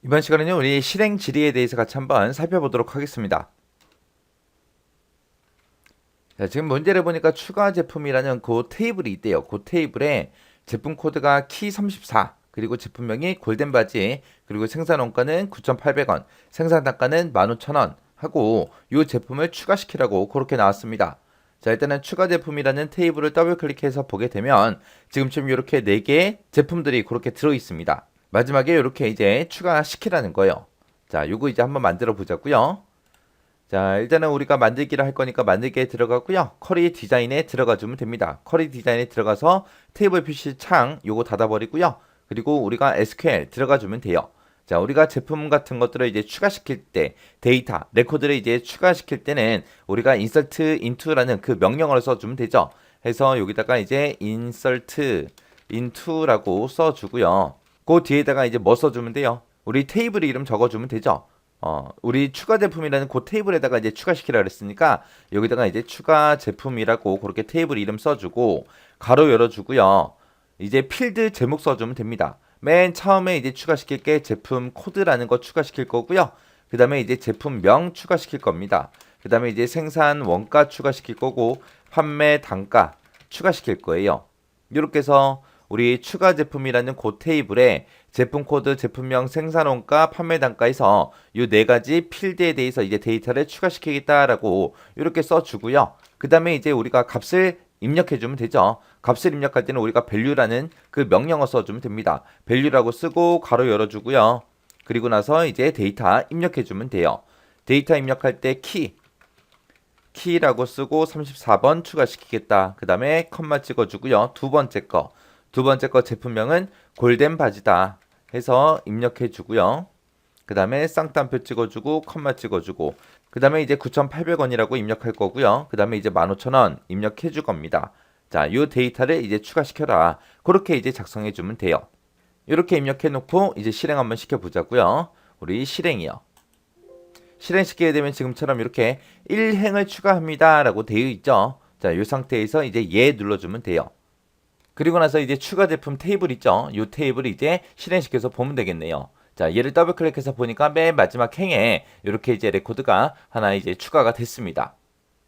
이번 시간에는 우리 실행 질의에 대해서 같이 한번 살펴보도록 하겠습니다. 자, 지금 문제를 보니까 추가 제품이라는 그 테이블이 있대요. 그 테이블에 제품 코드가 키34, 그리고 제품명이 골덴바지, 그리고 생산 원가는 9,800원, 생산 단가는 15,000원 하고 이 제품을 추가시키라고 그렇게 나왔습니다. 자, 일단은 추가 제품이라는 테이블을 더블 클릭해서 보게 되면 지금쯤 이렇게 4개의 제품들이 그렇게 들어 있습니다. 마지막에 이렇게 이제 추가시키라는 거예요. 자, 요거 이제 한번 만들어 보자고요. 자, 일단은 우리가 만들기를 할 거니까 만들기에 들어가고요. 쿼리 디자인에 들어가 주면 됩니다. 쿼리 디자인에 들어가서 테이블 표시 창 요거 닫아버리고요. 그리고 우리가 SQL 들어가 주면 돼요. 자, 우리가 제품 같은 것들을 이제 추가시킬 때 데이터, 레코드를 이제 추가시킬 때는 우리가 insert into라는 그 명령어를 써주면 되죠. 해서 여기다가 이제 insert into라고 써주고요. 그 뒤에다가 이제 뭐 써주면 돼요? 우리 테이블 이름 적어주면 되죠. 우리 추가 제품이라는 그 테이블에다가 이제 추가시키라 그랬으니까 여기다가 이제 추가 제품이라고 그렇게 테이블 이름 써주고 가로 열어주고요. 이제 필드 제목 써주면 됩니다. 맨 처음에 이제 추가시킬 게 제품 코드라는 거 추가시킬 거고요. 그 다음에 이제 제품명 추가시킬 겁니다. 그 다음에 이제 생산 원가 추가시킬 거고 판매 단가 추가시킬 거예요. 이렇게 해서 우리 추가 제품이라는 그 테이블에 제품 코드, 제품명, 생산원가, 판매 단가에서 이 네 가지 필드에 대해서 이제 데이터를 추가시키겠다라고 이렇게 써주고요. 그 다음에 이제 우리가 값을 입력해주면 되죠. 값을 입력할 때는 우리가 value라는 그 명령어 써주면 됩니다. value라고 쓰고 가로 열어주고요. 그리고 나서 이제 데이터 입력해주면 돼요. 데이터 입력할 때 키라고 쓰고 34번 추가시키겠다. 그 다음에 컴마 찍어주고요. 두 번째 거 제품명은 골덴 바지다 해서 입력해 주고요. 그 다음에 쌍따옴표 찍어주고 컴마 찍어주고 그 다음에 이제 9,800원이라고 입력할 거고요. 그 다음에 이제 15,000원 입력해 줄 겁니다. 자, 요 데이터를 이제 추가시켜라. 그렇게 이제 작성해 주면 돼요. 이렇게 입력해 놓고 이제 실행 한번 시켜 보자고요. 우리 실행이요. 실행시키게 되면 지금처럼 이렇게 1행을 추가합니다 라고 되어 있죠. 자, 이 상태에서 이제 예 눌러주면 돼요. 그리고 나서 이제 추가 제품 테이블 있죠. 이 테이블을 이제 실행시켜서 보면 되겠네요. 자, 얘를 더블 클릭해서 보니까 맨 마지막 행에 이렇게 이제 레코드가 하나 이제 추가가 됐습니다.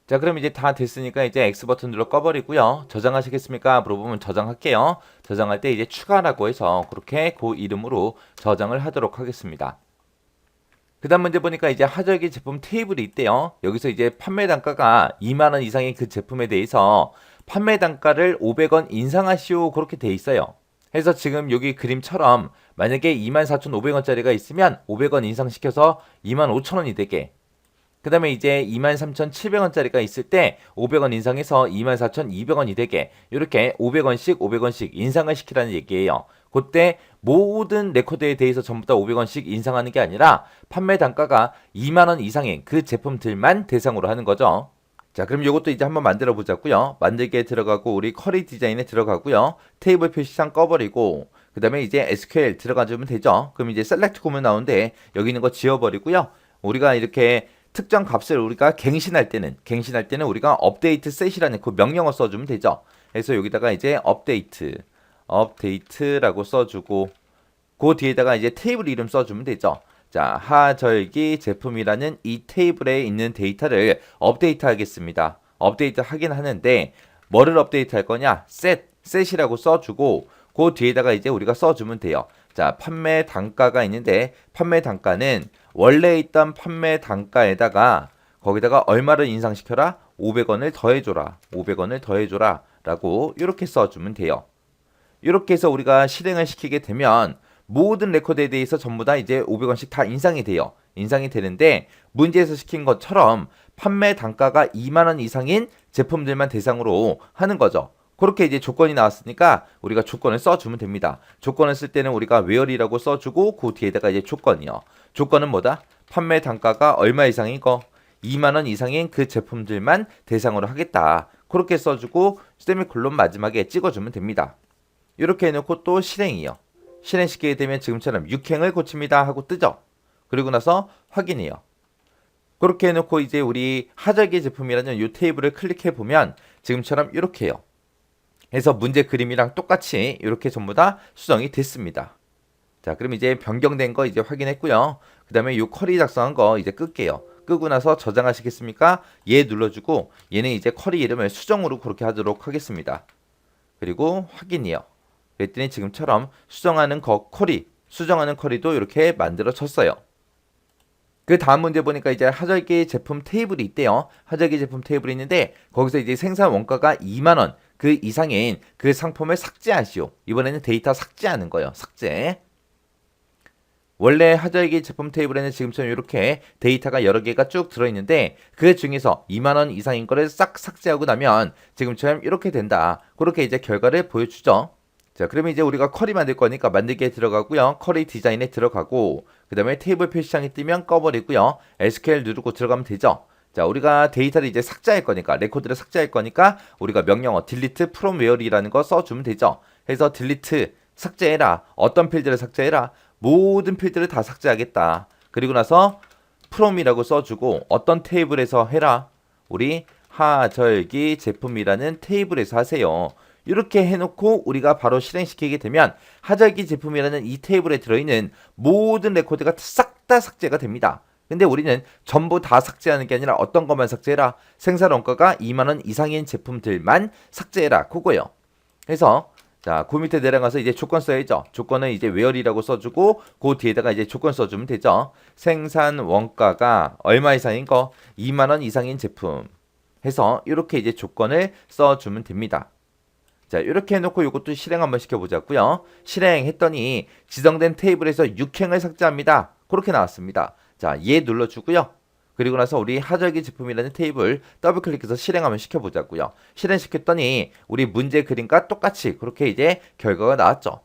자, 그럼 이제 다 됐으니까 이제 X 버튼 눌러 꺼버리고요. 저장하시겠습니까? 물어보면 저장할게요. 저장할 때 이제 추가라고 해서 그렇게 그 이름으로 저장을 하도록 하겠습니다. 그 다음 문제 보니까 이제 하절기 제품 테이블이 있대요. 여기서 이제 판매 단가가 2만원 이상의 그 제품에 대해서 판매 단가를 500원 인상하시오 그렇게 돼 있어요. 해서 지금 여기 그림처럼 만약에 24,500원짜리가 있으면 500원 인상시켜서 25,000원이 되게, 그 다음에 이제 23,700원짜리가 있을 때 500원 인상해서 24,200원이 되게 이렇게 500원씩 인상을 시키라는 얘기예요. 그때 모든 레코드에 대해서 전부 다 500원씩 인상하는 게 아니라 판매 단가가 2만원 이상인 그 제품들만 대상으로 하는 거죠. 자, 그럼 이것도 이제 한번 만들어 보자고요. 만들기에 들어가고 우리 쿼리 디자인에 들어가고요. 테이블 표시창 꺼버리고 그 다음에 이제 SQL 들어가주면 되죠. 그럼 이제 셀렉트 보면 나오는데 여기 있는 거 지워버리고요. 우리가 이렇게 특정 값을 우리가 갱신할 때는 우리가 업데이트 셋이라는 그 명령어 써주면 되죠. 그래서 여기다가 이제 업데이트라고 써주고 그 뒤에다가 이제 테이블 이름 써주면 되죠. 자, 하절기 제품이라는 이 테이블에 있는 데이터를 업데이트 하겠습니다. 업데이트 하긴 하는데 뭐를 업데이트 할 거냐? 셋이라고 써주고 그 뒤에다가 이제 우리가 써주면 돼요. 자, 판매 단가가 있는데 판매 단가는 원래 있던 판매 단가에다가 거기다가 얼마를 인상시켜라? 500원을 더해줘라. 500원을 더해줘라. 라고 이렇게 써주면 돼요. 이렇게 해서 우리가 실행을 시키게 되면 모든 레코드에 대해서 전부 다 이제 500원씩 다 인상이 돼요. 인상이 되는데 문제에서 시킨 것처럼 판매 단가가 2만원 이상인 제품들만 대상으로 하는 거죠. 그렇게 이제 조건이 나왔으니까 우리가 조건을 써주면 됩니다. 조건을 쓸 때는 우리가 where이라고 써주고 그 뒤에다가 이제 조건이요. 조건은 뭐다? 판매 단가가 얼마 이상인 거? 2만원 이상인 그 제품들만 대상으로 하겠다. 그렇게 써주고 세미콜론 마지막에 찍어주면 됩니다. 이렇게 해놓고 또 실행이요. 실행시키게 되면 지금처럼 6행을 고칩니다 하고 뜨죠. 그리고 나서 확인해요. 그렇게 해놓고 이제 우리 하절기 제품이라는 이 테이블을 클릭해 보면 지금처럼 이렇게 해요. 해서 문제 그림이랑 똑같이 이렇게 전부 다 수정이 됐습니다. 자, 자, 그럼 이제 변경된 거 이제 확인했고요. 그 다음에 요 쿼리 작성한 거 이제 끌게요. 끄고 나서 저장하시겠습니까? 얘 눌러주고 얘는 이제 쿼리 이름을 수정으로 그렇게 하도록 하겠습니다. 그리고 확인이요. 그랬더니 지금처럼 수정하는 쿼리도 이렇게 만들어졌어요. 그 다음 문제 보니까 이제 하절기 제품 테이블이 있대요. 하절기 제품 테이블이 있는데 거기서 이제 생산 원가가 2만 원 그 이상인 그 상품을 삭제하시오. 이번에는 데이터 삭제하는 거예요. 삭제. 원래 하절기 제품 테이블에는 지금처럼 이렇게 데이터가 여러 개가 쭉 들어있는데 그 중에서 2만 원 이상인 거를 싹 삭제하고 나면 지금처럼 이렇게 된다. 그렇게 이제 결과를 보여주죠. 자, 그러면 이제 우리가 쿼리 만들 거니까 만들기에 들어가고요. 쿼리 디자인에 들어가고 그 다음에 테이블 표시창이 뜨면 꺼버리고요. SQL 누르고 들어가면 되죠. 자, 우리가 데이터를 이제 삭제할 거니까 레코드를 삭제할 거니까 우리가 명령어 delete from where이라는 거 써주면 되죠. 해서 delete 삭제해라. 어떤 필드를 삭제해라. 모든 필드를 다 삭제하겠다. 그리고 나서 from이라고 써주고 어떤 테이블에서 해라. 우리 하절기 제품이라는 테이블에서 하세요. 이렇게 해놓고 우리가 바로 실행시키게 되면 하절기 제품이라는 이 테이블에 들어있는 모든 레코드가 싹 다 삭제가 됩니다. 근데 우리는 전부 다 삭제하는 게 아니라 어떤 것만 삭제해라. 생산 원가가 2만 원 이상인 제품들만 삭제해라. 그거요. 그래서 자, 그 밑에 내려가서 이제 조건 써야죠. 조건은 이제 where이라고 써주고 그 뒤에다가 이제 조건 써주면 되죠. 생산 원가가 얼마 이상인 거 2만 원 이상인 제품 해서 이렇게 이제 조건을 써주면 됩니다. 자, 이렇게 해놓고 이것도 실행 한번 시켜보자고요. 실행했더니 지정된 테이블에서 6행을 삭제합니다. 그렇게 나왔습니다. 자, 얘 눌러주고요. 그리고 나서 우리 하절기 제품이라는 테이블 더블 클릭해서 실행 한번 시켜보자고요. 실행시켰더니 우리 문제 그림과 똑같이 그렇게 이제 결과가 나왔죠.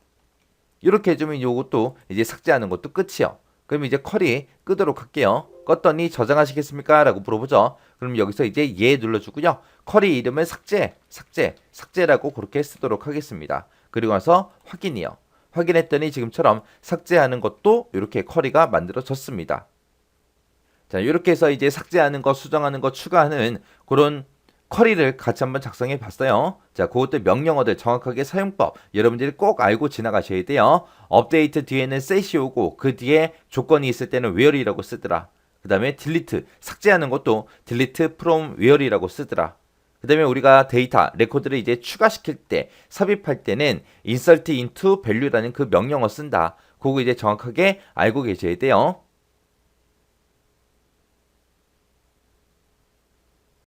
이렇게 해주면 이것도 이제 삭제하는 것도 끝이요. 그럼 이제 쿼리 끄도록 할게요. 껐더니 저장하시겠습니까? 라고 물어보죠. 그럼 여기서 이제 얘 눌러주고요. 쿼리 이름을 삭제라고 그렇게 쓰도록 하겠습니다. 그리고 나서 확인이요. 확인했더니 지금처럼 삭제하는 것도 이렇게 쿼리가 만들어졌습니다. 자, 이렇게 해서 이제 삭제하는 거, 수정하는 거, 추가하는 그런 쿼리를 같이 한번 작성해 봤어요. 자, 그것도 명령어들 정확하게 사용법 여러분들이 꼭 알고 지나가셔야 돼요. 업데이트 뒤에는 set이 오고 그 뒤에 조건이 있을 때는 where이라고 쓰더라. 그 다음에 delete 삭제하는 것도 delete from where이라고 쓰더라. 그 다음에 우리가 데이터, 레코드를 이제 추가시킬 때, 삽입할 때는 insert into value라는 그 명령어 쓴다. 그거 이제 정확하게 알고 계셔야 돼요.